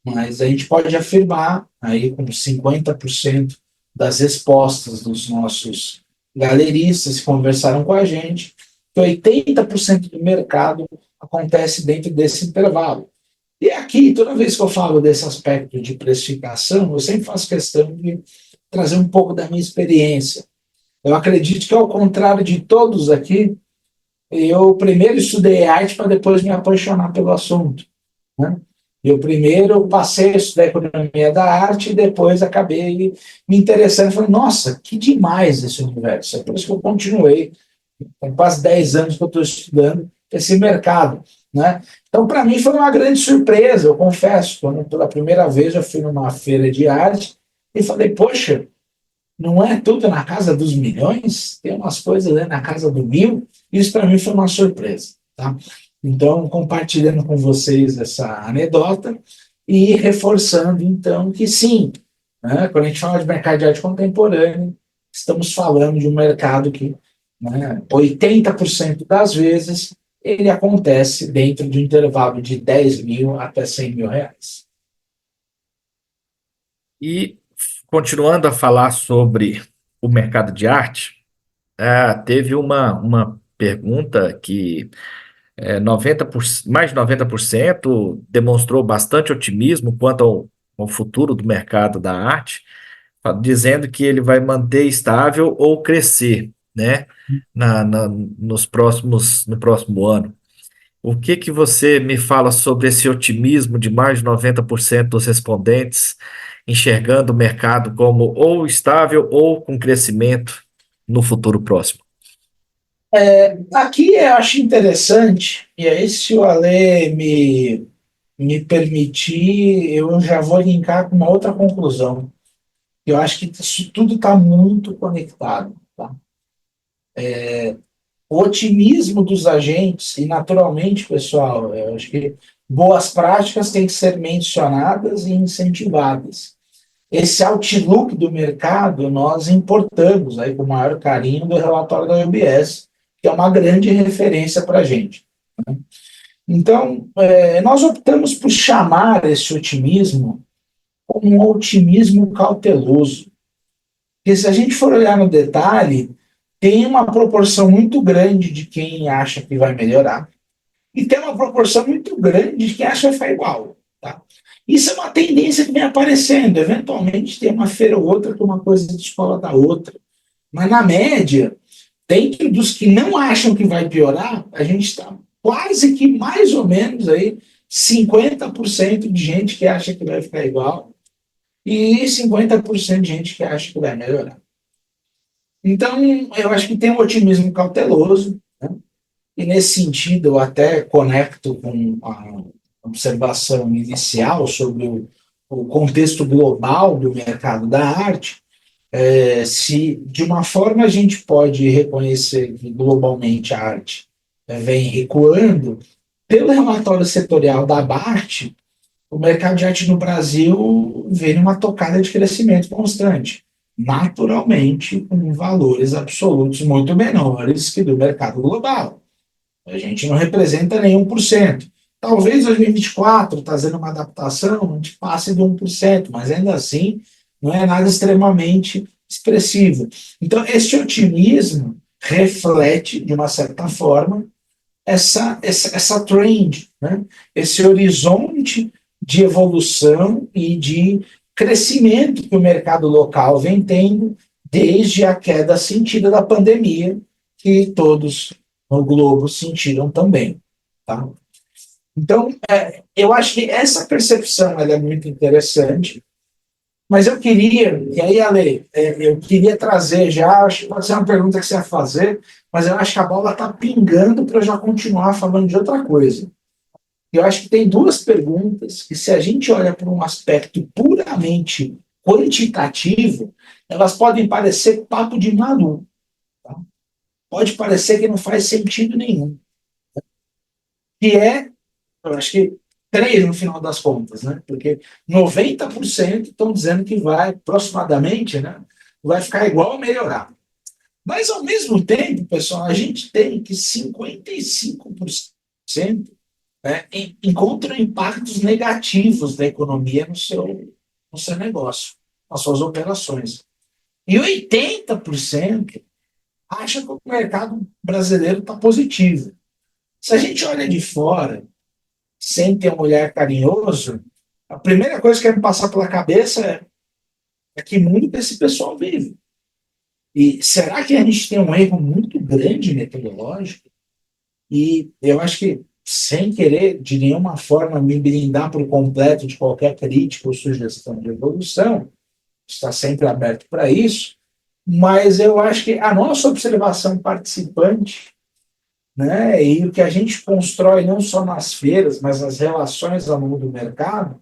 Mas a gente pode afirmar, aí com 50% das respostas dos nossos galeristas que conversaram com a gente, que 80% do mercado acontece dentro desse intervalo. E aqui, toda vez que eu falo desse aspecto de precificação, eu sempre faço questão de trazer um pouco da minha experiência. Eu acredito que, ao contrário de todos aqui, eu primeiro estudei arte para depois me apaixonar pelo assunto. Né? Eu primeiro passei a estudar economia da arte e depois acabei me interessando. Falei, nossa, que demais esse universo. É por isso que eu continuei. Tem quase 10 anos que eu estou estudando esse mercado. Né? Então, para mim, foi uma grande surpresa, eu confesso. Quando pela primeira vez eu fui numa feira de arte e falei, poxa, não é tudo na casa dos milhões, tem umas coisas né, na casa do mil, isso para mim foi uma surpresa, tá? Então, compartilhando com vocês essa anedota e reforçando, então, que sim, né, quando a gente fala de mercado de arte contemporânea, estamos falando de um mercado que, né, 80% das vezes, ele acontece dentro de um intervalo de 10 mil até 100 mil reais. E continuando a falar sobre o mercado de arte, teve uma pergunta que 90% demonstrou bastante otimismo quanto ao futuro do mercado da arte, dizendo que ele vai manter estável ou crescer, né, no próximo ano. O que que você me fala sobre esse otimismo de mais de 90% dos respondentes enxergando o mercado como ou estável ou com crescimento no futuro próximo? Aqui eu acho interessante, e aí se o Ale me permitir, eu já vou linkar com uma outra conclusão. Eu acho que isso tudo está muito conectado. Tá? O otimismo dos agentes, e naturalmente, pessoal, eu acho que boas práticas têm que ser mencionadas e incentivadas. Esse outlook do mercado nós importamos aí com o maior carinho do relatório da UBS, que é uma grande referência para a gente. Então, nós optamos por chamar esse otimismo como um otimismo cauteloso. Porque se a gente for olhar no detalhe, tem uma proporção muito grande de quem acha que vai melhorar e tem uma proporção muito grande de quem acha que vai ficar igual. Tá? Isso é uma tendência que vem aparecendo. Eventualmente tem uma feira ou outra que uma coisa descola da outra. Mas na média, dentro dos que não acham que vai piorar, a gente está quase que mais ou menos aí 50% de gente que acha que vai ficar igual e 50% de gente que acha que vai melhorar. Então, eu acho que tem um otimismo cauteloso, né? E nesse sentido, eu até conecto com a observação inicial sobre o contexto global do mercado da arte. Se de uma forma a gente pode reconhecer que globalmente a arte vem recuando, pelo relatório setorial da BART, o mercado de arte no Brasil vem numa tocada de crescimento constante, naturalmente com valores absolutos muito menores que do mercado global. A gente não representa nem 1%. Talvez 2024, trazendo uma adaptação, a gente passe de 1%, mas ainda assim não é nada extremamente expressivo. Então, esse otimismo reflete, de uma certa forma, essa trend, né? Esse horizonte de evolução e de crescimento que o mercado local vem tendo desde a queda sentida da pandemia, que todos no globo sentiram também. Tá? Então, eu acho que essa percepção ela é muito interessante, mas eu queria, e aí, Ale, eu queria trazer já, acho que pode ser uma pergunta que você vai fazer, mas eu acho que a bola está pingando para eu já continuar falando de outra coisa. Eu acho que tem duas perguntas que, se a gente olha para um aspecto puramente quantitativo, elas podem parecer papo de maluco. Tá? Pode parecer que não faz sentido nenhum. Que eu acho que três no final das contas, né? Porque 90% estão dizendo que vai, aproximadamente, né? Vai ficar igual ou melhorar. Mas, ao mesmo tempo, pessoal, a gente tem que 55%, né, encontram impactos negativos da economia no seu negócio, nas suas operações. E 80% acha que o mercado brasileiro está positivo. Se a gente olha de fora, sem ter um olhar carinhoso, a primeira coisa que vai me passar pela cabeça é que mundo que esse pessoal vive. E será que a gente tem um erro muito grande metodológico? E eu acho que, sem querer de nenhuma forma me blindar por completo de qualquer crítica ou sugestão de evolução, está sempre aberto para isso, mas eu acho que a nossa observação participante, né, e o que a gente constrói não só nas feiras, mas nas relações ao longo do mercado,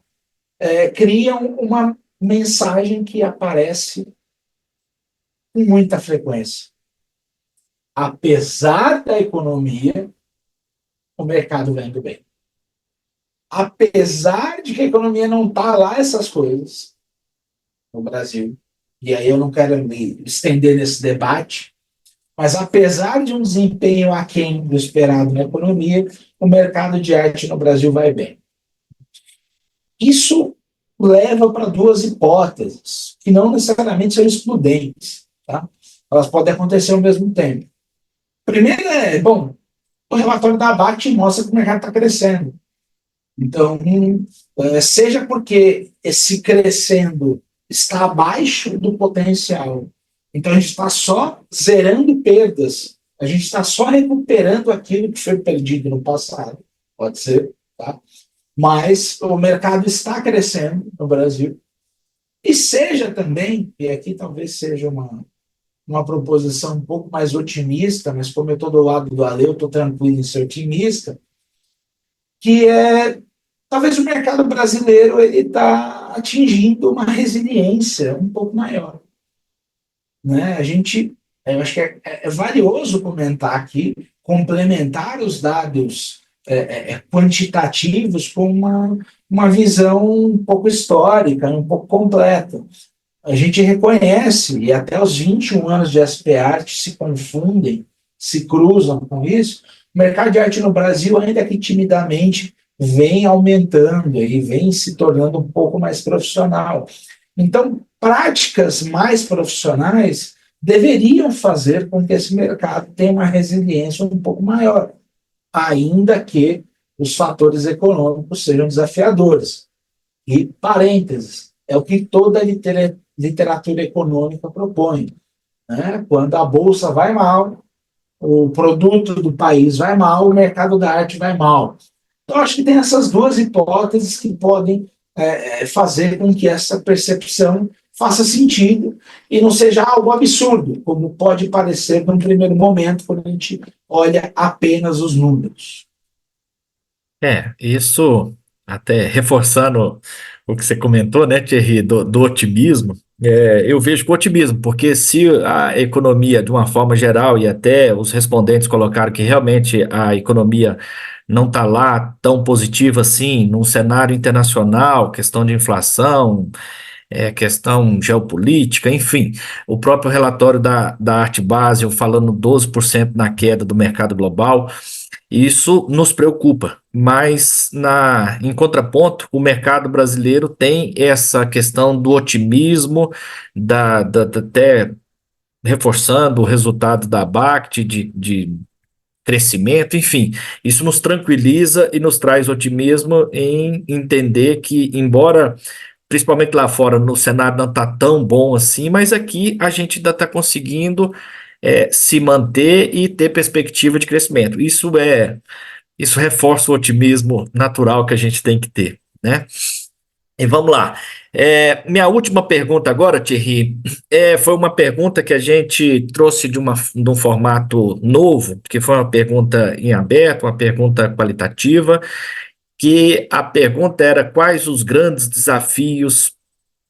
criam uma mensagem que aparece com muita frequência. Apesar da economia, o mercado vem indo bem. Apesar de que a economia não está lá essas coisas no Brasil, e aí eu não quero me estender nesse debate, mas apesar de um desempenho aquém do esperado na economia, o mercado de arte no Brasil vai bem. Isso leva para duas hipóteses, que não necessariamente são excludentes, tá? Elas podem acontecer ao mesmo tempo. Primeiro bom, o relatório da ABAC mostra que o mercado está crescendo. Então, seja porque esse crescendo está abaixo do potencial, então a gente está só zerando perdas, a gente está só recuperando aquilo que foi perdido no passado, pode ser, tá? Mas o mercado está crescendo no Brasil, e seja também, e aqui talvez seja uma proposição um pouco mais otimista, mas como eu estou do lado do Ale, eu estou tranquilo em ser otimista, que talvez o mercado brasileiro ele está atingindo uma resiliência um pouco maior, né? Eu acho que é valioso comentar aqui, complementar os dados quantitativos com uma visão um pouco histórica, um pouco completa. A gente reconhece, e até os 21 anos de SP Art se confundem, se cruzam com isso, o mercado de arte no Brasil, ainda que timidamente, vem aumentando e vem se tornando um pouco mais profissional. Então, práticas mais profissionais deveriam fazer com que esse mercado tenha uma resiliência um pouco maior, ainda que os fatores econômicos sejam desafiadores. E, parênteses, é o que toda literatura econômica propõe, né? Quando a bolsa vai mal, o produto do país vai mal, o mercado da arte vai mal. Então, acho que tem essas duas hipóteses que podem fazer com que essa percepção faça sentido e não seja algo absurdo, como pode parecer num primeiro momento, quando a gente olha apenas os números. Isso até reforçando o que você comentou, né, Thierry, do otimismo, eu vejo com otimismo, porque se a economia, de uma forma geral, e até os respondentes colocaram que realmente a economia não está lá tão positiva assim, num cenário internacional, questão de inflação, questão geopolítica, enfim, o próprio relatório da Arte Basel falando 12% na queda do mercado global, isso nos preocupa, mas em contraponto, o mercado brasileiro tem essa questão do otimismo, até reforçando o resultado da BACT, de crescimento, enfim, isso nos tranquiliza e nos traz otimismo em entender que, embora principalmente lá fora, no cenário não está tão bom assim, mas aqui a gente ainda está conseguindo se manter e ter perspectiva de crescimento. Isso reforça o otimismo natural que a gente tem que ter, né? E vamos lá. Minha última pergunta agora, Thierry, foi uma pergunta que a gente trouxe de um formato novo, porque foi uma pergunta em aberto, uma pergunta qualitativa, que a pergunta era quais os grandes desafios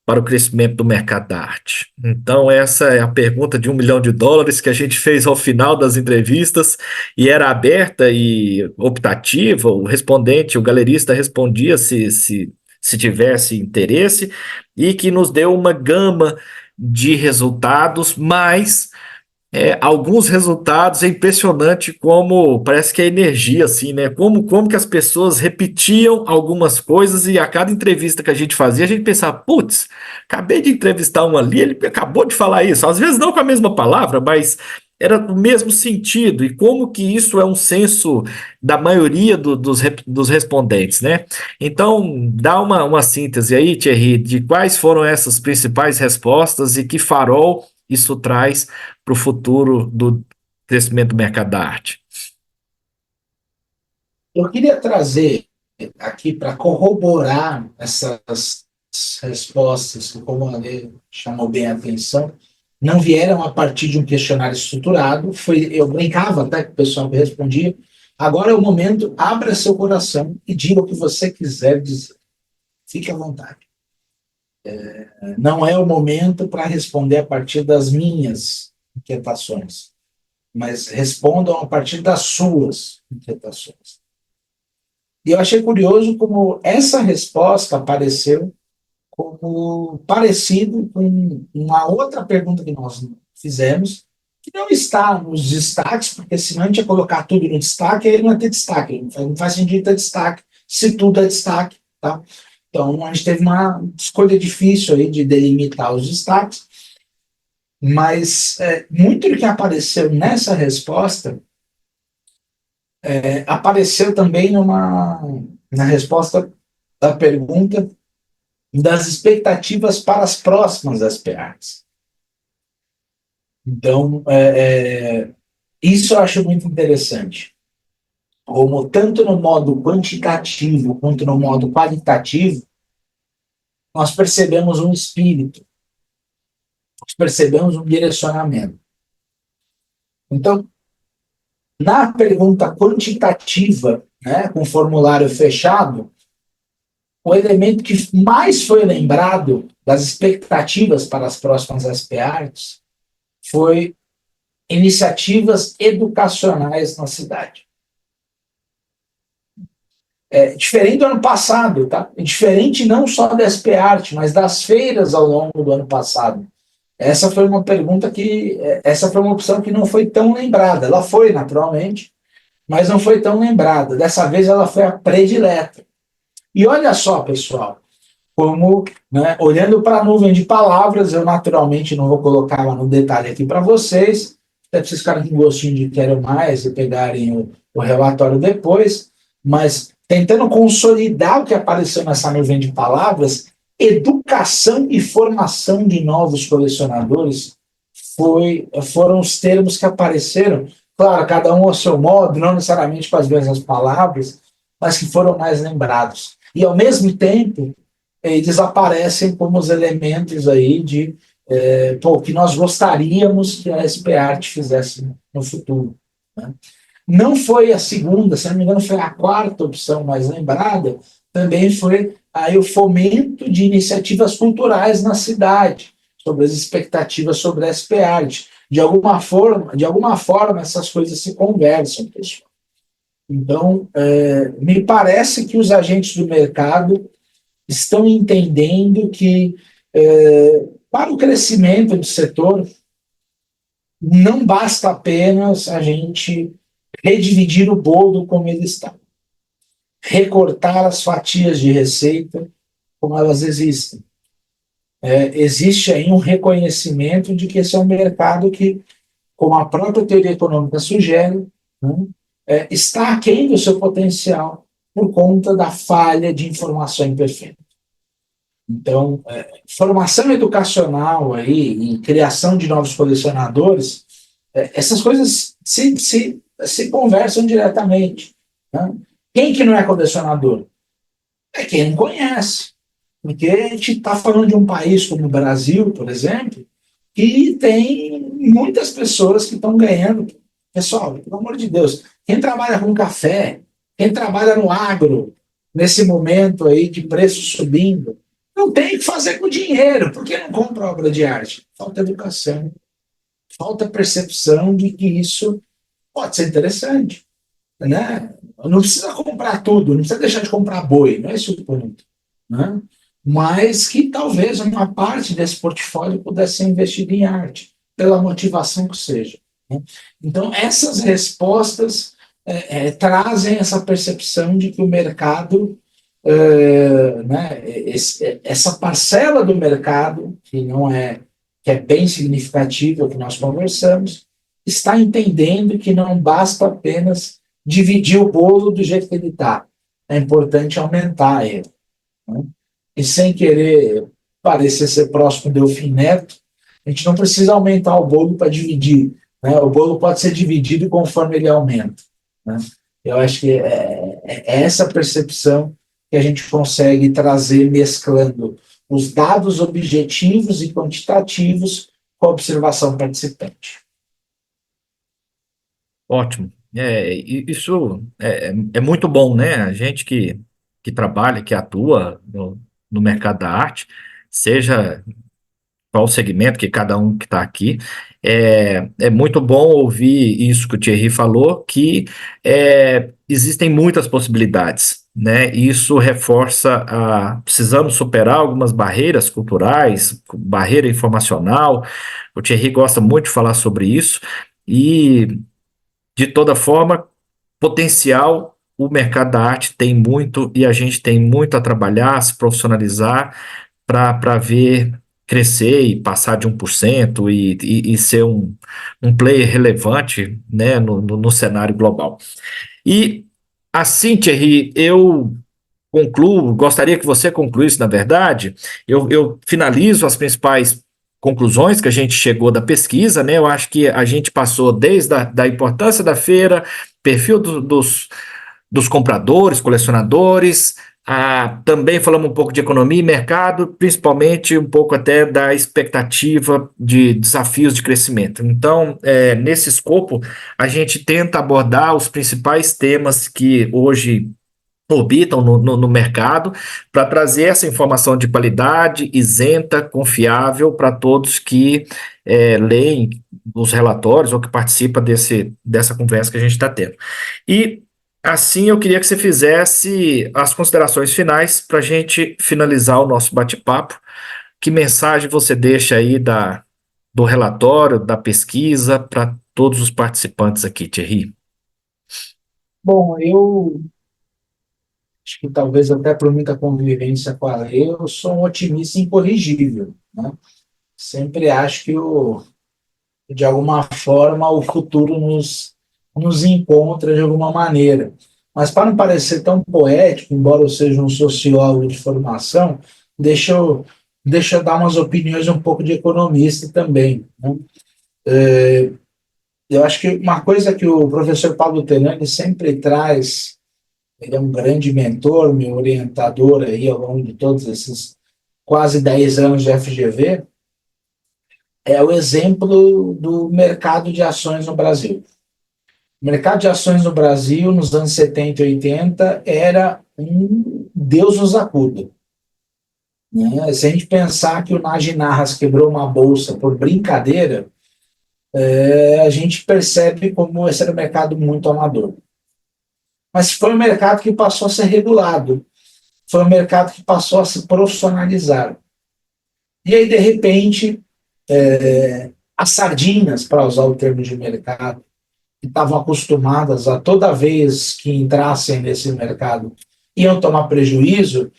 para o crescimento do mercado da arte. Então, essa é a pergunta de US$ 1 milhão que a gente fez ao final das entrevistas e era aberta e optativa, o respondente, o galerista respondia se tivesse interesse e que nos deu uma gama de resultados, mas alguns resultados é impressionante como parece que é energia, assim, né? Como que as pessoas repetiam algumas coisas e a cada entrevista que a gente fazia, a gente pensava, putz, acabei de entrevistar um ali, ele acabou de falar isso. Às vezes não com a mesma palavra, mas era o mesmo sentido. E como que isso é um senso da maioria dos respondentes, né? Então, dá uma síntese aí, Thierry, de quais foram essas principais respostas e que farol isso traz para o futuro do crescimento do mercado da arte. Eu queria trazer aqui para corroborar essas respostas, que, como a Lê chamou bem a atenção, não vieram a partir de um questionário estruturado. Eu brincava até com o pessoal que respondia. Agora é o momento, abra seu coração e diga o que você quiser dizer. Fique à vontade. Não é o momento para responder a partir das minhas inquietações, mas respondam a partir das suas inquietações. E eu achei curioso como essa resposta apareceu como parecido com uma outra pergunta que nós fizemos, que não está nos destaques, porque senão a gente ia colocar tudo no destaque, aí não ia ter destaque. Não faz sentido ter destaque se tudo é destaque. Tá? Então, a gente teve uma escolha difícil aí de delimitar os destaques, mas muito do que apareceu nessa resposta apareceu também na resposta da pergunta das expectativas para as próximas SPAs. Então, isso eu acho muito interessante. Como tanto no modo quantitativo quanto no modo qualitativo, nós percebemos um espírito, nós percebemos um direcionamento. Então, na pergunta quantitativa, né, com formulário fechado, o elemento que mais foi lembrado das expectativas para as próximas SPAs foi iniciativas educacionais na cidade. Diferente do ano passado, tá? Diferente não só da SP-Art, mas das feiras ao longo do ano passado. Essa foi uma pergunta essa foi uma opção que não foi tão lembrada. Ela foi, naturalmente, mas não foi tão lembrada. Dessa vez ela foi a predileta. E olha só, pessoal, como, né, olhando para a nuvem de palavras, eu naturalmente não vou colocar ela no detalhe aqui para vocês, até para vocês ficarem com gostinho de quero mais e pegarem o relatório depois, mas tentando consolidar o que apareceu nessa nuvem de palavras, educação e formação de novos colecionadores foram os termos que apareceram, claro, cada um ao seu modo, não necessariamente com as mesmas palavras, mas que foram mais lembrados. E, ao mesmo tempo, eles aparecem como os elementos aí que nós gostaríamos que a SP-Art fizesse no futuro. Né? Não foi a segunda, se não me engano, foi a quarta opção mais lembrada, também foi aí o fomento de iniciativas culturais na cidade, sobre as expectativas sobre a SP-Art. De alguma forma, essas coisas se conversam, pessoal. Então, me parece que os agentes do mercado estão entendendo que, para o crescimento do setor, não basta apenas a gente redividir o bolo como ele está, recortar as fatias de receita como elas existem. Existe aí um reconhecimento de que esse é um mercado que, como a própria teoria econômica sugere, né, está aquém do seu potencial por conta da falha de informação imperfeita. Então, formação educacional aí, e criação de novos colecionadores, essas coisas se conversam diretamente. Né? Quem que não é colecionador? É quem não conhece. Porque a gente está falando de um país como o Brasil, por exemplo, que tem muitas pessoas que estão ganhando. Pessoal, pelo amor de Deus, quem trabalha com café, quem trabalha no agro, nesse momento aí de preço subindo, não tem o que fazer com dinheiro. Por que não compra obra de arte? Falta educação, falta percepção de que isso pode ser interessante. Né? Não precisa comprar tudo, não precisa deixar de comprar boi, não é esse o ponto. Né? Mas que talvez uma parte desse portfólio pudesse ser investida em arte, pela motivação que seja. Né? Então, essas respostas trazem essa percepção de que o mercado, né, essa parcela do mercado, que é bem significativa, que nós conversamos, está entendendo que não basta apenas dividir o bolo do jeito que ele está. É importante aumentar ele. Né? E sem querer parecer ser próximo do Delfim Neto, a gente não precisa aumentar o bolo para dividir. Né? O bolo pode ser dividido conforme ele aumenta. Né? Eu acho que é essa percepção que a gente consegue trazer mesclando os dados objetivos e quantitativos com a observação participante. Ótimo. Isso é muito bom, né? A gente que trabalha, que atua no mercado da arte, seja qual o segmento que cada um que está aqui. É muito bom ouvir isso que o Thierry falou, que existem muitas possibilidades, né? Isso reforça precisamos superar algumas barreiras culturais, barreira informacional. O Thierry gosta muito de falar sobre isso, e de toda forma, potencial, o mercado da arte tem muito e a gente tem muito a trabalhar, se profissionalizar para ver crescer e passar de 1% e ser um player relevante, né, no cenário global. E assim, Thierry, eu concluo, gostaria que você concluísse, na verdade, eu finalizo as principais conclusões que a gente chegou da pesquisa, né? Eu acho que a gente passou desde da importância da feira, perfil dos compradores, colecionadores, também falamos um pouco de economia e mercado, principalmente um pouco até da expectativa de desafios de crescimento. Então, nesse escopo, a gente tenta abordar os principais temas que hoje orbitam no mercado, para trazer essa informação de qualidade, isenta, confiável para todos que leem os relatórios ou que participam dessa conversa que a gente está tendo. E assim eu queria que você fizesse as considerações finais para a gente finalizar o nosso bate-papo. Que mensagem você deixa aí do relatório, da pesquisa, para todos os participantes aqui, Thierry? Bom, eu acho que talvez até por muita convivência com a lei, eu sou um otimista incorrigível, né? Sempre acho que de alguma forma o futuro nos encontra de alguma maneira. Mas para não parecer tão poético, embora eu seja um sociólogo de formação, deixa eu, deixa eu dar umas opiniões um pouco de economista também, né? Eu acho que uma coisa que o professor Paulo Tenani sempre traz, ele é um grande mentor, meu orientador aí ao longo de todos esses quase 10 anos de FGV, é o exemplo do mercado de ações no Brasil. O mercado de ações no Brasil, nos anos 70 e 80, era um Deus nos acuda, né? Se a gente pensar que o Nagy Narras quebrou uma bolsa por brincadeira, a gente percebe como esse era um mercado muito amador. Mas foi um mercado que passou a ser regulado, foi um mercado que passou a se profissionalizar. E aí, de repente, as sardinas, para usar o termo de mercado, que estavam acostumadas a toda vez que entrassem nesse mercado iam tomar prejuízo,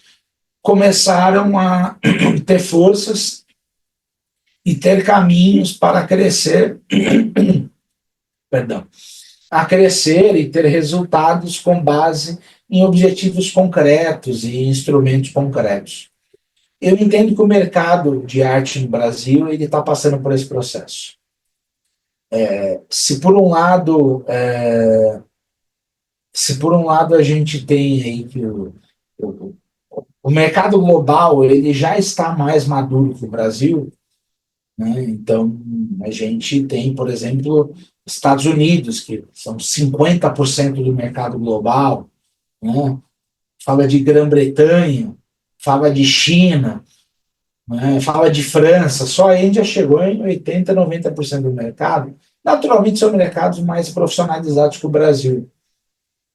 começaram a ter forças e ter caminhos para crescer, perdão, a crescer e ter resultados com base em objetivos concretos e instrumentos concretos. Eu entendo que o mercado de arte no Brasil ele está passando por esse processo. Se por um lado a gente tem aí que o mercado global ele já está mais maduro que o Brasil, né? Então a gente tem, por exemplo, Estados Unidos, que são 50% do mercado global, né? Fala de Grã-Bretanha, fala de China, né? Fala de França, só a Índia chegou em 80%, 90% do mercado. Naturalmente são mercados mais profissionalizados que o Brasil.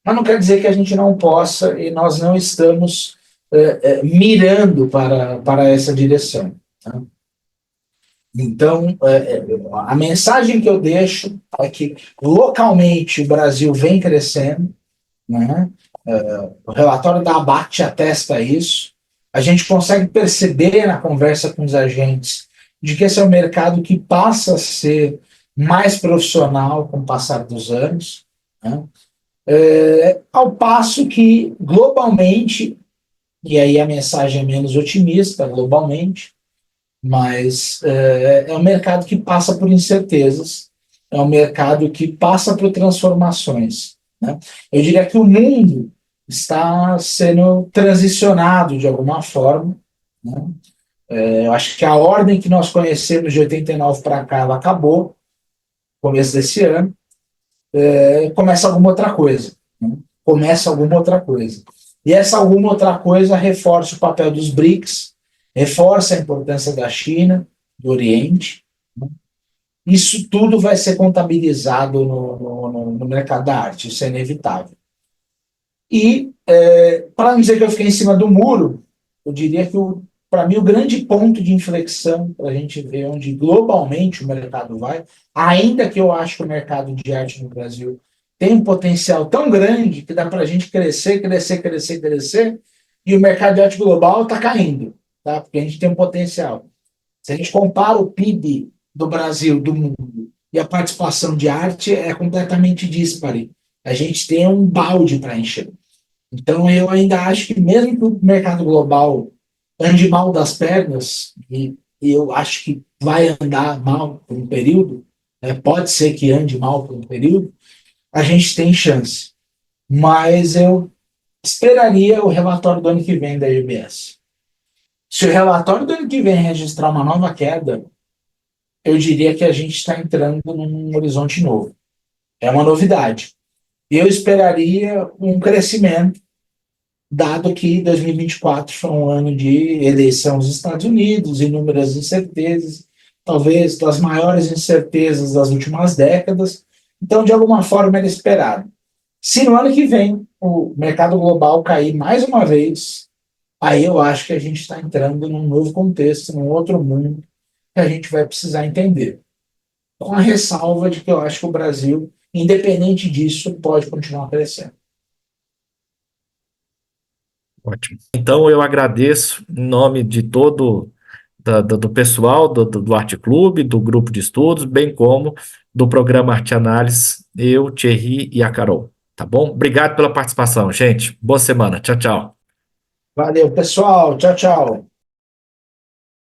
Mas não quer dizer que a gente não possa e nós não estamos mirando para essa direção, tá? Então, a mensagem que eu deixo é que localmente o Brasil vem crescendo, né? O relatório da ABAT atesta isso. A gente consegue perceber na conversa com os agentes de que esse é um mercado que passa a ser mais profissional com o passar dos anos, né? Ao passo que, globalmente, e aí a mensagem é menos otimista, globalmente, mas é um mercado que passa por incertezas, é um mercado que passa por transformações, né? Eu diria que o mundo está sendo transicionado de alguma forma, né? Eu acho que a ordem que nós conhecemos de 89 para cá, ela acabou, começo desse ano, começa alguma outra coisa, né? Começa alguma outra coisa. E essa alguma outra coisa reforça o papel dos BRICS, reforça a importância da China, do Oriente. Isso tudo vai ser contabilizado no mercado da arte, isso é inevitável. E, para não dizer que eu fiquei em cima do muro, eu diria que, para mim, o grande ponto de inflexão para a gente ver onde globalmente o mercado vai, ainda que eu acho que o mercado de arte no Brasil tem um potencial tão grande que dá para a gente crescer, crescer, crescer, crescer, e o mercado de arte global está caindo, tá? Porque a gente tem um potencial. Se a gente compara o PIB do Brasil, do mundo, e a participação de arte é completamente dispare. A gente tem um balde para encher. Então, eu ainda acho que, mesmo que o mercado global ande mal das pernas, e eu acho que vai andar mal por um período, pode ser que ande mal por um período, a gente tem chance. Mas eu esperaria o relatório do ano que vem da IBS. Se o relatório do ano que vem registrar uma nova queda, eu diria que a gente está entrando num horizonte novo. É uma novidade. Eu esperaria um crescimento, dado que 2024 foi um ano de eleição nos Estados Unidos, inúmeras incertezas, talvez das maiores incertezas das últimas décadas. Então, de alguma forma, era esperado. Se no ano que vem o mercado global cair mais uma vez, aí eu acho que a gente está entrando num novo contexto, num outro mundo que a gente vai precisar entender. Com a ressalva de que eu acho que o Brasil, independente disso, pode continuar crescendo. Ótimo. Então, eu agradeço em nome de todo do pessoal do Arte Clube, do grupo de estudos, bem como do programa Arte Análise, eu, Thierry e a Carol. Tá bom? Obrigado pela participação, gente. Boa semana. Tchau, tchau. Valeu, pessoal. Tchau, tchau.